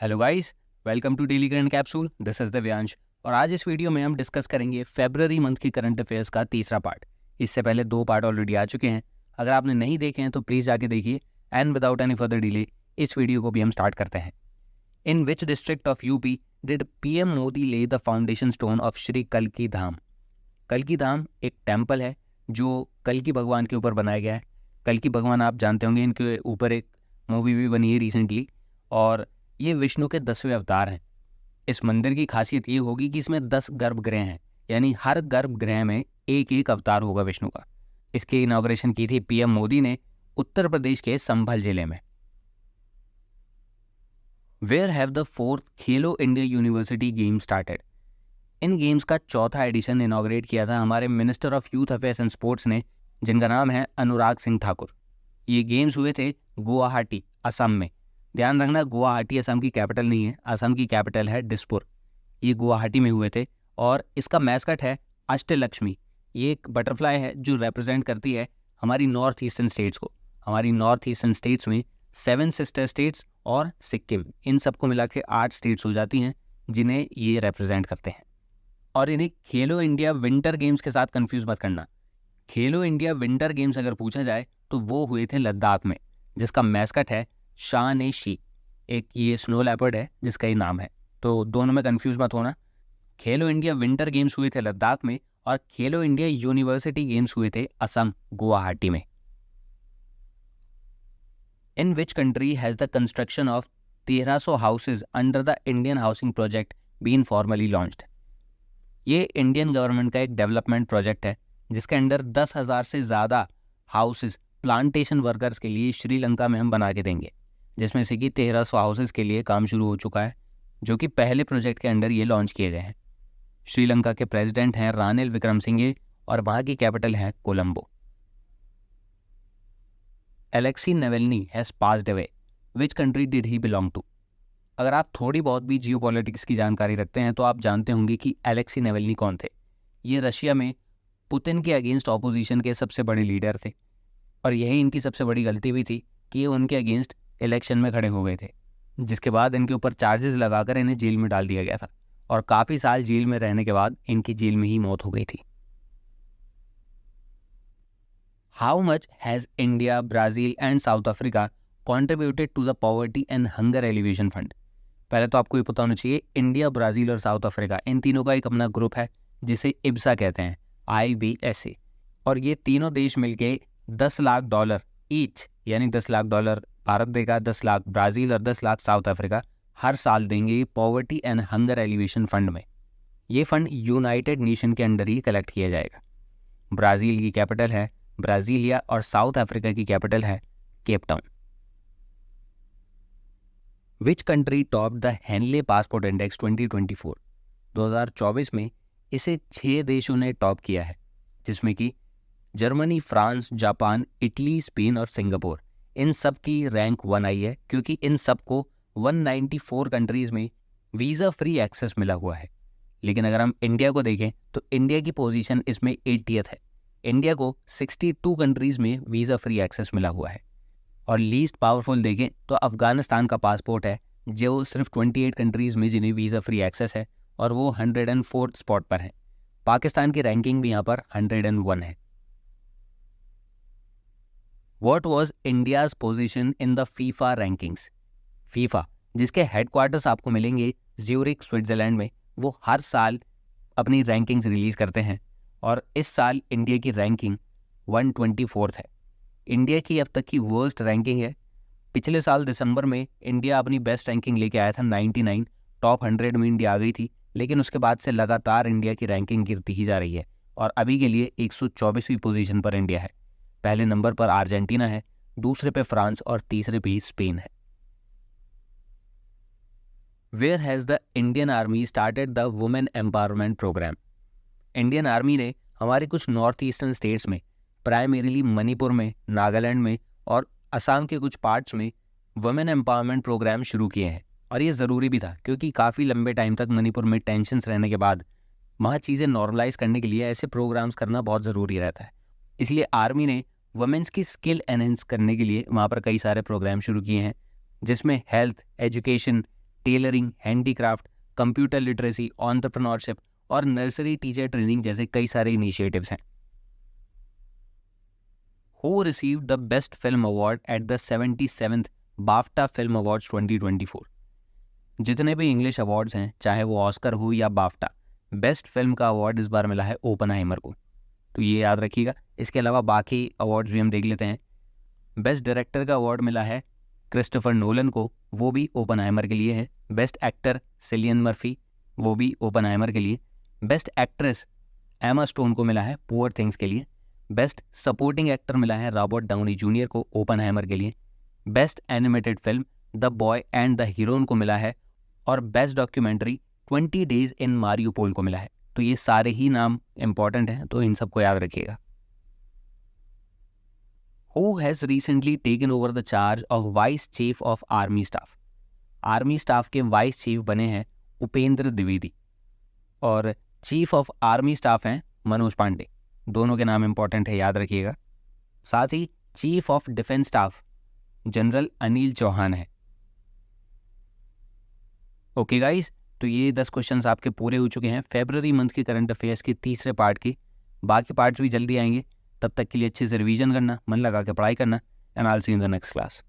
Hello guys, welcome to daily current capsule. This is Divyansh और आज इस वीडियो में हम डिस्कस करेंगे फरवरी मंथ की करंट अफेयर्स का तीसरा पार्ट। इससे पहले 2 पार्ट ऑलरेडी आ चुके हैं। अगर आपने नहीं देखे हैं तो प्लीज़ जाके देखिए। And without any further delay इस वीडियो को भी हम स्टार्ट करते हैं। In which district of UP did PM Modi lay the foundation stone of Shri कल्की धाम? कल्की धाम एक टेम्पल है जो कल्की भगवान के ऊपर बनाया गया है। कल्की भगवान आप जानते होंगे, इनके ऊपर एक मूवी भी बनी है रिसेंटली और ये विष्णु के 10वें अवतार हैं। इस मंदिर की खासियत ये होगी कि इसमें 10 गर्भगृह हैं, यानी हर गर्भगृह में एक एक अवतार होगा विष्णु का। इसकी इनॉग्रेशन की थी पीएम मोदी ने उत्तर प्रदेश के संभल जिले में। Where have the 4th Khelo India university game started? In games का चौथा एडिशन इनॉग्रेट किया था हमारे minister of youth affairs and sports ने, जिनका नाम है अनुराग सिंह ठाकुर। ये गेम्स हुए थे गुवाहाटी, असम में। ध्यान रखना, गुवाहाटी असम की कैपिटल नहीं है, असम की कैपिटल है दिसपुर। ये गुवाहाटी में हुए थे और इसका मैस्कट है अष्टलक्ष्मी। ये एक बटरफ्लाई है जो रिप्रेजेंट करती है हमारी नॉर्थ ईस्टर्न स्टेट्स को। हमारी नॉर्थ ईस्टर्न स्टेट्स में 7 सिस्टर स्टेट्स और सिक्किम, इन सबको मिला के 8 स्टेट्स हो जाती हैं जिन्हें ये रिप्रेजेंट करते हैं। और इन्हें खेलो इंडिया विंटर गेम्स के साथ कंफ्यूज मत करना। खेलो इंडिया विंटर गेम्स अगर पूछा जाए तो वो हुए थे लद्दाख में, जिसका मैस्कट है शान शी। एक ये स्नो लेपर्ड है जिसका ये नाम है, तो दोनों में कंफ्यूज मत होना। खेलो इंडिया विंटर गेम्स हुए थे लद्दाख में और खेलो इंडिया यूनिवर्सिटी गेम्स हुए थे असम, गुवाहाटी में। In which country has the construction of 1300 houses under the Indian housing project been formally launched? ये इंडियन गवर्नमेंट का एक डेवलपमेंट प्रोजेक्ट है जिसके अंडर 10,000 से ज़्यादा हाउसेज प्लांटेशन वर्कर्स के लिए श्रीलंका में हम बना के देंगे, जिसमें से कि 1300 हाउसेज के लिए काम शुरू हो चुका है, जो कि पहले प्रोजेक्ट के अंडर ये लॉन्च किए गए हैं। श्रीलंका के प्रेसिडेंट हैं रानिल विक्रमसिंघे और वहाँ की कैपिटल है Colombo. Alexei Navalny has passed away, which country did he belong to? अगर आप थोड़ी बहुत भी जियोपॉलिटिक्स की जानकारी रखते हैं तो आप जानते होंगे कि एलेक्सी नेवेल्नी कौन थे। ये रशिया में पुतिन के अगेंस्ट ऑपोजिशन के सबसे बड़े लीडर थे और यही इनकी सबसे बड़ी गलती भी थी कि ये उनके अगेंस्ट इलेक्शन में खड़े हो गए थे, जिसके बाद इनके ऊपर चार्जेस लगाकर इन्हें जेल में डाल दिया गया था और काफ़ी साल जेल में रहने के बाद इनकी जेल में ही मौत हो गई थी। How much has India, Brazil and South Africa contributed to the poverty and hunger alleviation fund? पहले तो आपको ये पता होना चाहिए, इंडिया, ब्राज़ील और साउथ अफ्रीका, इन तीनों का एक अपना ग्रुप है जिसे इब्सा कहते हैं, IBSA। और ये तीनों देश मिलके $10 लाख ईच, यानी $10 लाख भारत देगा, 10 लाख ब्राज़ील और 10 लाख साउथ अफ्रीका हर साल देंगे poverty and hunger alleviation fund में। ये फंड यूनाइटेड नेशन के अंडर ही कलेक्ट किया जाएगा। ब्राज़ील की कैपिटल है ब्राज़ीलिया और साउथ अफ्रीका की कैपिटल है Cape Town. Which country top the Henley passport index 2024? 2024 में इसे 6 देशों ने टॉप किया है, जिसमें कि Germany, France, Japan, Italy, Spain और सिंगापुर। इन सब की रैंक 1 आई है क्योंकि इन सब को 194 कंट्रीज़ में वीज़ा फ्री एक्सेस मिला हुआ है। लेकिन अगर हम इंडिया को देखें तो इंडिया की पोजीशन इसमें 80th है। इंडिया को 62 कंट्रीज़ में वीज़ा फ्री एक्सेस मिला हुआ है। और लीस्ट पावरफुल देखें तो अफ़गानिस्तान का पासपोर्ट है, जो सिर्फ 28 कंट्रीज़ में जिन्हें वीज़ा फ्री एक्सेस है और वो 104th स्पॉट पर है। पाकिस्तान की रैंकिंग भी यहाँ पर 101 है। What was India's position in the FIFA rankings? FIFA, जिसके हेडक्वार्टर्स आपको मिलेंगे ज्यूरिक, स्विट्ज़रलैंड में, वो हर साल अपनी रैंकिंग्स रिलीज़ करते हैं और इस साल इंडिया की रैंकिंग 124th है। इंडिया की अब तक की वर्स्ट रैंकिंग है। पिछले साल दिसंबर में इंडिया अपनी बेस्ट रैंकिंग लेके आया था 99, टॉप 100 में इंडिया आ गई थी, लेकिन उसके बाद से लगातार इंडिया की रैंकिंग गिरती ही जा रही है और अभी के लिए 124वीं पोजीशन पर इंडिया है। पहले नंबर पर अर्जेंटीना है, दूसरे पे फ्रांस और तीसरे पे स्पेन है। Where has the Indian army started the women empowerment programme? Indian army ने हमारे कुछ नॉर्थ ईस्टर्न स्टेट्स में, प्राइमरीली मणिपुर में, नागालैंड में और असम के कुछ पार्ट्स में वुमेन एम्पावरमेंट प्रोग्राम शुरू किए हैं। और ये ज़रूरी भी था क्योंकि काफ़ी लंबे टाइम तक मणिपुर में टेंशन्स रहने के बाद वहाँ चीज़ें नॉर्मलाइज करने के लिए ऐसे प्रोग्राम्स करना बहुत ज़रूरी रहता है। इसलिए आर्मी ने वुमेन्स की स्किल एनहेंस करने के लिए वहाँ पर कई सारे प्रोग्राम शुरू किए हैं, जिसमें health, education, tailoring, handicraft, computer literacy, entrepreneurship और नर्सरी टीचर ट्रेनिंग जैसे कई सारे इनिशिएटिव्स हैं। Who received the Best Film Award at the 77th BAFTA Film Awards 2024? जितने भी इंग्लिश अवार्ड्स हैं, चाहे वो ऑस्कर हो या बाफ्टा, बेस्ट फिल्म का अवार्ड इस बार मिला है ओपनहाइमर को, तो ये याद रखिएगा। इसके अलावा बाकी अवार्ड्स भी हम देख लेते हैं। बेस्ट डायरेक्टर का अवार्ड मिला है क्रिस्टोफर नोलन को, वो भी ओपनहाइमर के लिए है। बेस्ट एक्टर सिलियन मर्फी, वो भी ओपनहाइमर के लिए। बेस्ट एक्ट्रेस एमा स्टोन को मिला है पुअर थिंग्स के लिए। बेस्ट सपोर्टिंग एक्टर मिला है रॉबर्ट डाउनी जूनियर को ओपनहाइमर के लिए। Best animated film the boy and the heroine को मिला है और best documentary 20 days in Mariupol को मिला है। तो ये सारे ही नाम इंपॉर्टेंट हैं, तो इन सबको याद रखिएगा। Who has recently taken over the charge of Vice Chief of Army Staff? Army staff के वाइस चीफ बने हैं उपेंद्र द्विवेदी और चीफ ऑफ आर्मी स्टाफ हैं मनोज पांडे। दोनों के नाम इंपॉर्टेंट है, याद रखिएगा। साथ ही chief of defence staff general Anil Chauhan है। ओके गाइस, तो ये 10 क्वेश्चंस आपके पूरे हो चुके हैं फरवरी मंथ के करंट अफेयर्स के तीसरे पार्ट के। बाकी पार्ट्स भी जल्दी आएंगे, तब तक के लिए अच्छे से रिवीजन करना, मन लगा के पढ़ाई करना, and I will see you in the next class.